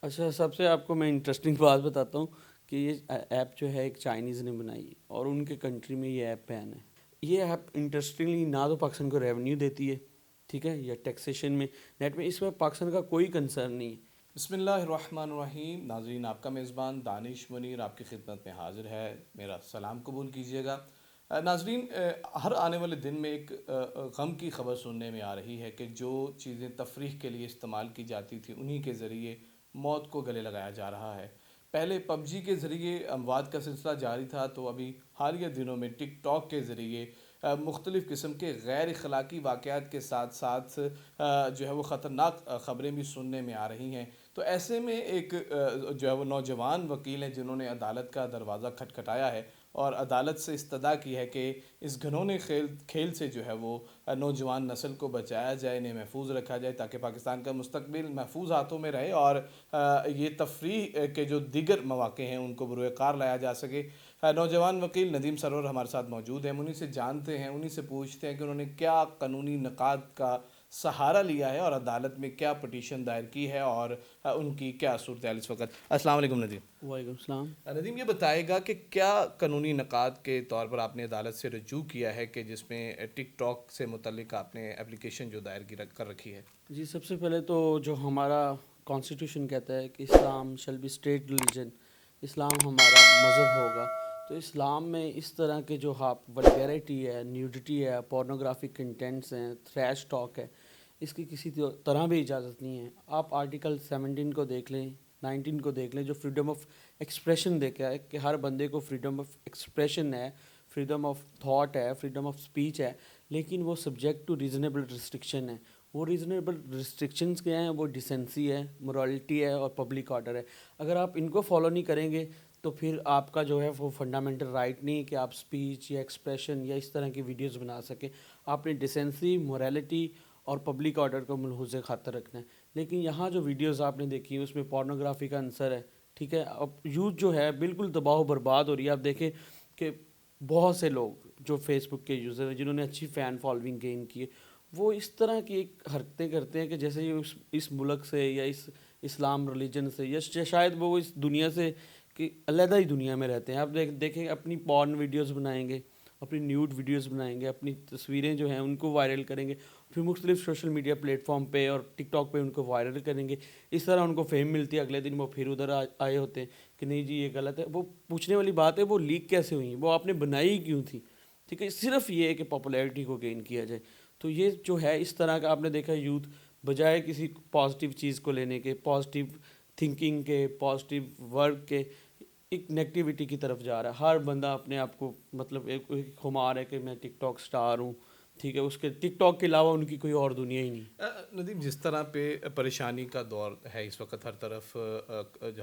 اچھا، سب سے آپ کو میں انٹرسٹنگ بات بتاتا ہوں کہ یہ ایپ جو ہے ایک چائنیز نے بنائی ہے اور ان کے کنٹری میں یہ ایپ بین ہے۔ یہ ایپ انٹرسٹنگلی نہ تو پاکستان کو ریونیو دیتی ہے، ٹھیک ہے، یا ٹیکسیشن میں نیٹ میں اس میں پاکستان کا کوئی کنسرن نہیں ہے۔ بسم اللہ الرحمن الرحیم، ناظرین آپ کا میزبان دانش منیر آپ کی خدمت میں حاضر ہے، میرا سلام قبول کیجیے گا۔ ناظرین، ہر آنے والے دن میں ایک غم کی خبر سننے میں آ رہی ہے کہ جو چیزیں تفریح کے لیے استعمال کی جاتی تھی انہی کے ذریعے موت کو گلے لگایا جا رہا ہے۔ پہلے پب جی کے ذریعے اموات کا سلسلہ جاری تھا، تو ابھی حالیہ دنوں میں ٹک ٹاک کے ذریعے مختلف قسم کے غیر اخلاقی واقعات کے ساتھ ساتھ جو ہے وہ خطرناک خبریں بھی سننے میں آ رہی ہیں۔ تو ایسے میں ایک جو ہے وہ نوجوان وکیل ہیں جنہوں نے عدالت کا دروازہ کھٹکھٹایا ہے اور عدالت سے استدعا کی ہے کہ اس گھنونے کھیل سے جو ہے وہ نوجوان نسل کو بچایا جائے، انہیں محفوظ رکھا جائے تاکہ پاکستان کا مستقبل محفوظ ہاتھوں میں رہے اور یہ تفریح کے جو دیگر مواقع ہیں ان کو بروئے کار لایا جا سکے۔ نوجوان وکیل ندیم سرور ہمارے ساتھ موجود ہیں، ہم انہی سے جانتے ہیں، انہی سے پوچھتے ہیں کہ انہوں نے کیا قانونی نکات کا سہارا لیا ہے اور عدالت میں کیا پٹیشن دائر کی ہے اور ان کی کیا صورتحال اس وقت۔ السلام علیکم ندیم۔ وعلیکم السلام۔ ندیم یہ بتائے گا کہ کیا قانونی نکات کے طور پر آپ نے عدالت سے رجوع کیا ہے کہ جس میں ٹک ٹاک سے متعلق آپ نے اپلیکیشن جو دائر کر رکھی ہے؟ جی، سب سے پہلے تو جو ہمارا کانسٹیٹیوشن کہتا ہے کہ اسلام شل بی اسٹیٹ ریلیجن، اسلام ہمارا مذہب ہوگا، تو اسلام میں اس طرح کے جو آپ ولگیرٹی ہے، نیوڈیٹی ہے، پورنوگرافک کنٹینٹس ہیں، تھریش ٹاک ہے، اس کی کسی طرح بھی اجازت نہیں ہے۔ آپ آرٹیکل 17 کو دیکھ لیں، 19 کو دیکھ لیں، جو فریڈم آف ایکسپریشن دیکھا ہے کہ ہر بندے کو فریڈم آف ایکسپریشن ہے، فریڈم آف تھاٹ ہے، فریڈم آف اسپیچ ہے، لیکن وہ سبجیکٹ ٹو ریزنیبل ریسٹرکشن ہے۔ وہ ریزنیبل ریسٹرکشنز کیا ہیں؟ وہ ڈیسنسی ہے، مورالٹی ہے اور پبلک آرڈر ہے۔ اگر آپ ان کو فالو نہیں کریں گے تو پھر آپ کا جو ہے وہ فنڈامنٹل رائٹ نہیں کہ آپ اسپیچ یا ایکسپریشن یا اس طرح کی ویڈیوز بنا سکیں۔ آپ نے ڈیسنسی، مورالٹی اور پبلک آرڈر کو ملحوظ خاطر رکھنا ہے۔ لیکن یہاں جو ویڈیوز آپ نے دیکھی ہیں اس میں پورنوگرافی کا عنصر ہے، ٹھیک ہے۔ اب یوتھ جو ہے بالکل تباہ و برباد ہو رہی ہے۔ آپ دیکھیں کہ بہت سے لوگ جو فیس بک کے یوزر ہیں جنہوں نے اچھی فین فالوئنگ گین کی ہے، وہ اس طرح کی ایک حرکتیں کرتے ہیں کہ جیسے یہ اس ملک سے یا اس اسلام ریلیجن سے یا شاید وہ اس دنیا سے کہ علیحدہ ہی دنیا میں رہتے ہیں۔ آپ دیکھیں اپنی پورن ویڈیوز بنائیں گے، اپنی نیوڈ ویڈیوز بنائیں گے، اپنی تصویریں جو ہیں ان کو وائرل کریں گے، پھر مختلف سوشل میڈیا پلیٹ فارم پہ اور ٹک ٹاک پہ ان کو وائرل کریں گے۔ اس طرح ان کو فیم ملتی ہے، اگلے دن وہ پھر ادھر آئے ہوتے ہیں کہ نہیں جی یہ غلط ہے۔ وہ پوچھنے والی بات ہے وہ لیک کیسے ہوئی، وہ آپ نے بنائی کیوں تھی، ٹھیک ہے۔ صرف یہ ہے کہ پاپولیرٹی کو گین کیا جائے۔ تو یہ جو ہے اس طرح کا آپ نے دیکھا یوتھ بجائے کسی پازیٹیو چیز کو لینے کے، پازیٹیو تھنکنگ کے، پازیٹیو ورک کے، ایک نیگیٹیوٹی کی طرف جا رہا ہے۔ ہر بندہ اپنے آپ کو مطلب ایک خمار ہے کہ میں ٹک ٹاک سٹار ہوں، ٹھیک ہے، اس کے ٹک ٹاک کے علاوہ ان کی کوئی اور دنیا ہی نہیں۔ ندیم جس طرح پہ پریشانی کا دور ہے اس وقت، ہر طرف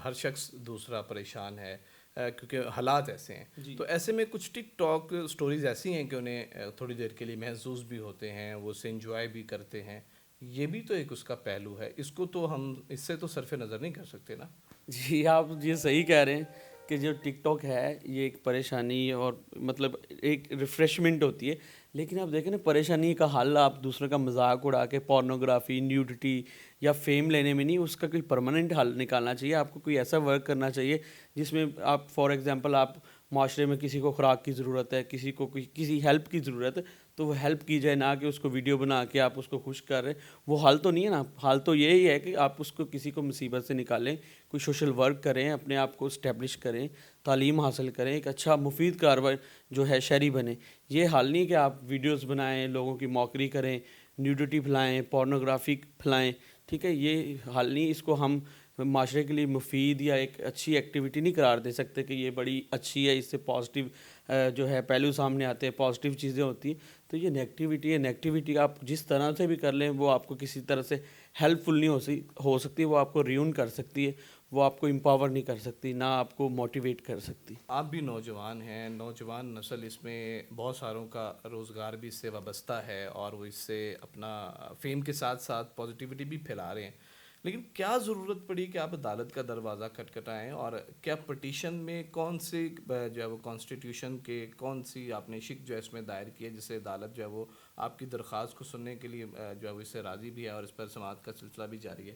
ہر شخص دوسرا پریشان ہے کیونکہ حالات ایسے ہیں، جی تو ایسے میں کچھ ٹک ٹاک سٹوریز ایسی ہیں کہ انہیں تھوڑی دیر کے لیے محظوظ بھی ہوتے ہیں، وہ اسے انجوائے بھی کرتے ہیں، یہ بھی تو ایک اس کا پہلو ہے، اس کو تو ہم اس سے تو صرف نظر نہیں کر سکتے نا۔ جی، آپ یہ صحیح کہہ رہے ہیں کہ جو ٹک ٹاک ہے یہ ایک پریشانی اور مطلب ایک ریفریشمنٹ ہوتی ہے، لیکن آپ دیکھیں نا پریشانی کا حل آپ دوسرے کا مذاق اڑا کے پورنوگرافی، نیوڈٹی یا فیم لینے میں نہیں، اس کا کوئی پرماننٹ حل نکالنا چاہیے۔ آپ کو کوئی ایسا ورک کرنا چاہیے جس میں آپ فار ایگزامپل آپ معاشرے میں کسی کو خوراک کی ضرورت ہے، کسی کو کسی ہیلپ کی ضرورت ہے تو وہ ہیلپ کی جائے، نہ کہ اس کو ویڈیو بنا کے آپ اس کو خوش کر رہے ہیں۔ وہ حل تو نہیں ہے نا، حل تو یہی ہے کہ آپ اس کو کسی کو مصیبت سے نکالیں، کوئی سوشل ورک کریں، اپنے آپ کو اسٹیبلش کریں، تعلیم حاصل کریں، ایک اچھا مفید کاربار جو ہے شہری بنیں۔ یہ حال نہیں کہ آپ ویڈیوز بنائیں، لوگوں کی موکری کریں، نیوڈیٹی پھیلائیں، پورنوگرافی پھیلائیں، ٹھیک ہے، یہ حال نہیں۔ اس کو ہم معاشرے کے لیے مفید یا ایک اچھی ایکٹیویٹی نہیں قرار دے سکتے کہ یہ بڑی اچھی ہے، اس سے پازیٹیو جو ہے پہلو سامنے آتے ہیں، پازیٹیو چیزیں ہوتی ہیں۔ تو یہ نیگیٹیوٹی ہے، نیگیٹیوٹی آپ جس طرح سے بھی کر لیں وہ آپ کو کسی طرح سے ہیلپ فل نہیں ہو سکتی، وہ آپ کو ریون کر سکتی ہے، وہ آپ کو امپاور نہیں کر سکتی، نہ آپ کو موٹیویٹ کر سکتی۔ آپ بھی نوجوان ہیں، نوجوان نسل اس میں بہت ساروں کا روزگار بھی اس سے وابستہ ہے اور وہ اس سے اپنا فیم کے ساتھ ساتھ پازیٹیوٹی بھی پھیلا رہے ہیں، لیکن کیا ضرورت پڑی کہ آپ عدالت کا دروازہ کھٹکھٹائیں اور کیا پٹیشن میں کون سی جو ہے وہ کانسٹیٹیوشن کے کون سی آپ نے شک جو ہے اس میں دائر کی ہے جس سے عدالت جو ہے وہ آپ کی درخواست کو سننے کے لیے جو ہے وہ اس سے راضی بھی ہے اور اس پر سماعت کا سلسلہ بھی جاری ہے؟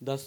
10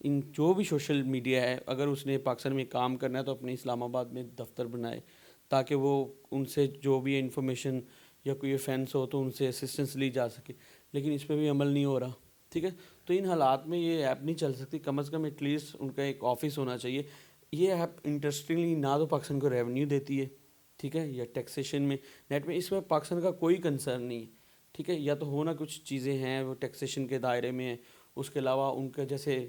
ان جو بھی سوشل میڈیا ہے، اگر اس نے پاکستان میں کام کرنا ہے تو اپنے اسلام آباد میں دفتر بنائے، تاکہ وہ ان سے جو بھی انفارمیشن یا کوئی offense ہو تو ان سے اسسٹنس لی جا سکے، لیکن اس پہ بھی عمل نہیں ہو رہا. ٹھیک ہے، تو ان حالات میں یہ ایپ نہیں چل سکتی. کم از کم ایٹ لیسٹ ان کا ایک آفس ہونا چاہیے. یہ ایپ انٹرسٹنگلی نہ تو پاکستان کو ریونیو دیتی ہے، ٹھیک ہے، یا ٹیکسیشن میں نیٹ میں اس میں پاکستان کا کوئی کنسرن نہیں ہے. ٹھیک ہے، یا تو ہونا کچھ چیزیں ہیں وہ ٹیکسیشن کے دائرے میں ہیں. اس کے علاوہ ان کے جیسے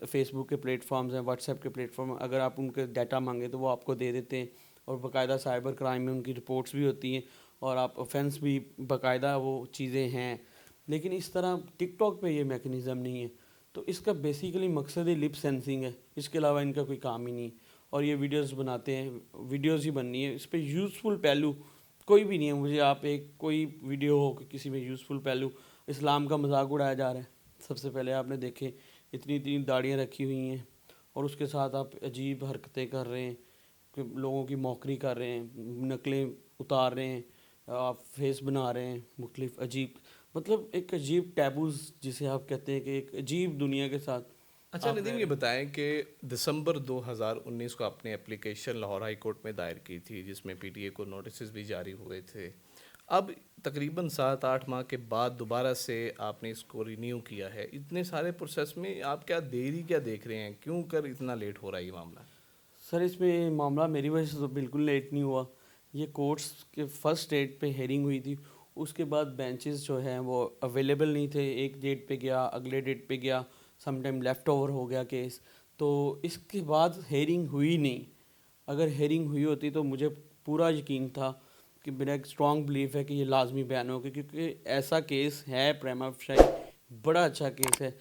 فیس بک کے پلیٹ فارمز ہیں، واٹس ایپ کے پلیٹ فارم ہیں، اگر آپ ان کے ڈیٹا مانگیں تو وہ آپ کو دے دیتے ہیں، اور باقاعدہ سائبر کرائم میں ان کی رپورٹس بھی ہوتی ہیں، اور آپ offense بھی باقاعدہ وہ چیزیں ہیں. لیکن اس طرح ٹک ٹاک پہ یہ میکنزم نہیں ہے. تو اس کا بیسیکلی مقصد ہی لپ سینسنگ ہے، اس کے علاوہ ان کا کوئی کام ہی نہیں ہے. اور یہ ویڈیوز بناتے ہیں، ویڈیوز ہی بننی ہے، اس پہ یوزفل پہلو کوئی بھی نہیں ہے. مجھے آپ ایک کوئی ویڈیو ہو کہ کسی میں یوزفل پہلو، اسلام کا مذاق اڑایا جا رہا ہے. سب سے پہلے آپ نے دیکھے اتنی اتنی داڑیاں رکھی ہوئی ہیں، اور اس کے ساتھ آپ عجیب حرکتیں کر رہے ہیں کہ لوگوں کی موکری کر رہے ہیں، نقلیں اتار رہے ہیں، آپ فیس بنا رہے ہیں مختلف عجیب، مطلب ایک عجیب ٹیبوز جسے آپ کہتے ہیں کہ ایک عجیب دنیا کے ساتھ اچھا آپ رہ ندیم، رہے یہ ہیں. بتائیں کہ دسمبر 2019 کو آپ نے اپلیکیشن لاہور ہائی کورٹ میں دائر کی تھی، جس میں پی ٹی اے کو نوٹسز بھی جاری ہوئے تھے. اب تقریباً 7-8 ماہ کے بعد دوبارہ سے آپ نے اس کو رینیو کیا ہے. اتنے سارے پروسیس میں آپ کیا دیری کیا دیکھ رہے ہیں؟ کیوں کر اتنا لیٹ ہو رہا ہے یہ معاملہ؟ سر اس میں معاملہ میری وجہ سے تو بالکل لیٹ نہیں ہوا. یہ کورٹس کے فرسٹ ڈیٹ پہ ہیئرنگ ہوئی تھی، اس کے بعد بینچز جو ہیں وہ اویلیبل نہیں تھے. ایک ڈیٹ پہ گیا، اگلے ڈیٹ پہ گیا، سم ٹائم لیفٹ اوور ہو گیا کیس. تو اس کے بعد ہیئرنگ ہوئی نہیں. اگر ہیئرنگ ہوئی ہوتی تو مجھے پورا یقین تھا کہ میرا ایک اسٹرانگ بلیف ہے کہ یہ لازمی بیان ہوگا، کیونکہ ایسا کیس ہے پریما فیشی، بڑا اچھا کیس ہے.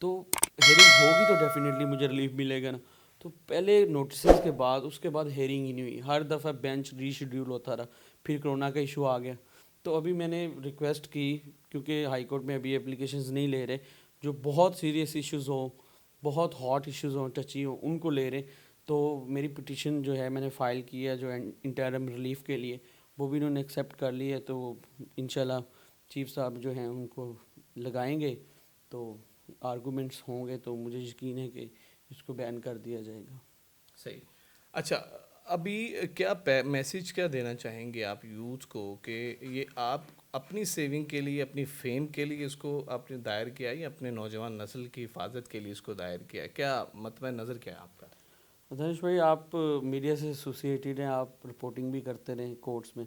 تو ہیئرنگ ہوگی تو ڈیفینیٹلی مجھے ریلیف ملے گا نا. تو پہلے نوٹسز کے بعد اس کے بعد ہیئرنگ ہی نہیں ہوئی. ہر دفعہ بینچ ری شیڈیول ہوتا رہا. پھر کرونا کا ایشو آ گیا. تو ابھی میں نے ریکویسٹ کی، کیونکہ ہائی کورٹ میں ابھی اپلیکیشنز نہیں لے رہے، جو بہت سیریس ایشوز ہوں، بہت ہاٹ ایشوز ہوں، ٹچی ہوں، ان کو لے رہے. تو میری پٹیشن جو ہے میں نے فائل کی ہے جو انٹرم ریلیف کے لیے، وہ بھی انہوں نے ایکسیپٹ کر لی ہے. تو انشاءاللہ چیف صاحب جو ہیں ان کو لگائیں گے تو آرگومنٹس ہوں گے، تو مجھے یقین ہے کہ اس کو بین کر دیا جائے گا. صحیح. اچھا، ابھی کیا میسیج کیا دینا چاہیں گے آپ یوتھ کو کہ یہ آپ اپنی سیونگ کے لیے، اپنی فیم کے لیے اس کو آپ نے دائر کیا ہے، یا اپنے نوجوان نسل کی حفاظت کے لیے اس کو دائر کیا ہے؟ کیا مطمئن نظر کیا ہے آپ کا؟ دانش بھائی، آپ میڈیا سے ایسوسیٹیڈ ہیں، آپ رپورٹنگ بھی کرتے رہے کورٹس میں،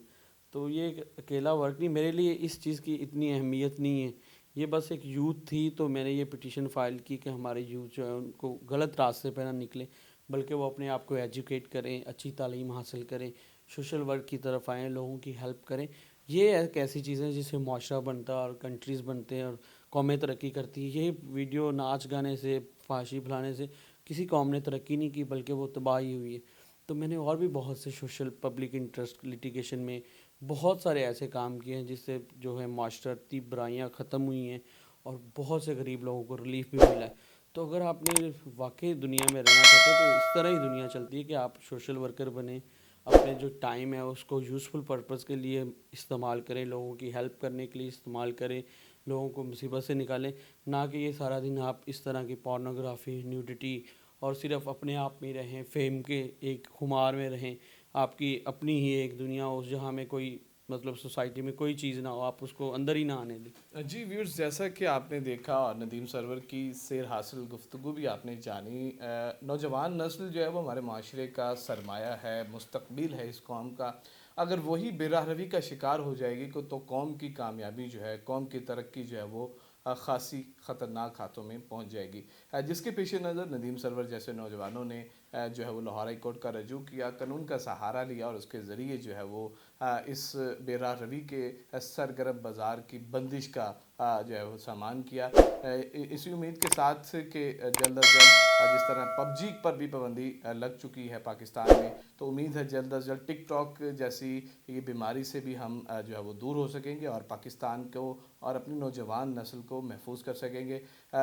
تو یہ ایک اکیلا ورک نہیں. میرے لیے اس چیز کی اتنی اہمیت نہیں ہے. یہ بس ایک یوتھ تھی تو میں نے یہ پٹیشن فائل کی کہ ہمارے یوتھ جو ہے ان کو غلط راستے پہ نہ نکلے، بلکہ وہ اپنے آپ کو ایجوکیٹ کریں، اچھی تعلیم حاصل کریں، سوشل ورک کی طرف آئیں، لوگوں کی ہیلپ کریں. یہ ایک ایسی چیزیں ہیں جس سے معاشرہ بنتا ہے اور کنٹریز بنتے ہیں اور قومیں ترقی کرتی ہیں. یہ ویڈیو ناچ گانے سے، فحاشی پھیلانے سے کسی قوم نے ترقی نہیں کی، بلکہ وہ تباہی ہوئی ہے. تو میں نے اور بھی بہت سے سوشل پبلک انٹرسٹ لیٹیگیشن میں بہت سارے ایسے کام کیے ہیں جس سے جو ہے معاشرتی برائیاں ختم ہوئی ہیں، اور بہت سے غریب لوگوں کو ریلیف بھی ملا ہے. تو اگر آپ نے واقعی دنیا میں رہنا چاہتے ہیں تو اس طرح ہی دنیا چلتی ہے کہ آپ سوشل ورکر بنیں، اپنے جو ٹائم ہے اس کو یوزفل پرپز کے لیے استعمال کریں، لوگوں کی ہیلپ کرنے کے لیے استعمال کریں، لوگوں کو مصیبت سے نکالیں. نہ کہ یہ سارا دن آپ اس طرح کی پورنوگرافی، نیوڈیٹی اور صرف اپنے آپ میں رہیں، فیم کے ایک خمار میں رہیں. آپ کی اپنی ہی ایک دنیا ہو جہاں میں کوئی مطلب سوسائٹی میں کوئی چیز نہ ہو، آپ اس کو اندر ہی نہ آنے دیں. جی ویورز، جیسا کہ آپ نے دیکھا اور ندیم سرور کی سیر حاصل گفتگو بھی آپ نے جانی، نوجوان نسل جو ہے وہ ہمارے معاشرے کا سرمایہ ہے، مستقبل ہے اس قوم کا. اگر وہی بے راہ روی کا شکار ہو جائے گی تو قوم کی کامیابی جو ہے، قوم کی ترقی جو ہے وہ خاصی خطرناک ہاتھوں میں پہنچ جائے گی. جس کے پیش نظر ندیم سرور جیسے نوجوانوں نے جو ہے وہ لاہور ہائی کورٹ کا رجوع کیا، قانون کا سہارا لیا، اور اس کے ذریعے جو ہے وہ اس بے راہ روی کے سرگرم بازار کی بندش کا جو ہے وہ سامان کیا. اسی امید کے ساتھ کہ جلد از جلد جس طرح پب جی پر بھی پابندی لگ چکی ہے پاکستان میں، تو امید ہے جلد از جلد ٹک ٹاک جیسی یہ بیماری سے بھی ہم جو ہے وہ دور ہو سکیں گے، اور پاکستان کو اور اپنی نوجوان نسل کو محفوظ کر سکیں گے.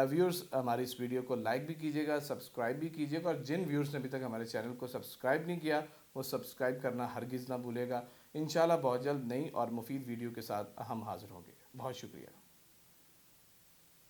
ویورز، ہماری اس ویڈیو کو لائک بھی کیجیے گا، سبسکرائب بھی کیجیے گا، اور جن ویورز نے ابھی تک ہمارے چینل کو سبسکرائب نہیں کیا وہ سبسکرائب کرنا ہرگز نہ بھولے گا. انشاءاللہ بہت جلد نئی اور مفید ویڈیو کے ساتھ ہم حاضر ہوں گے. بہت شکریہ.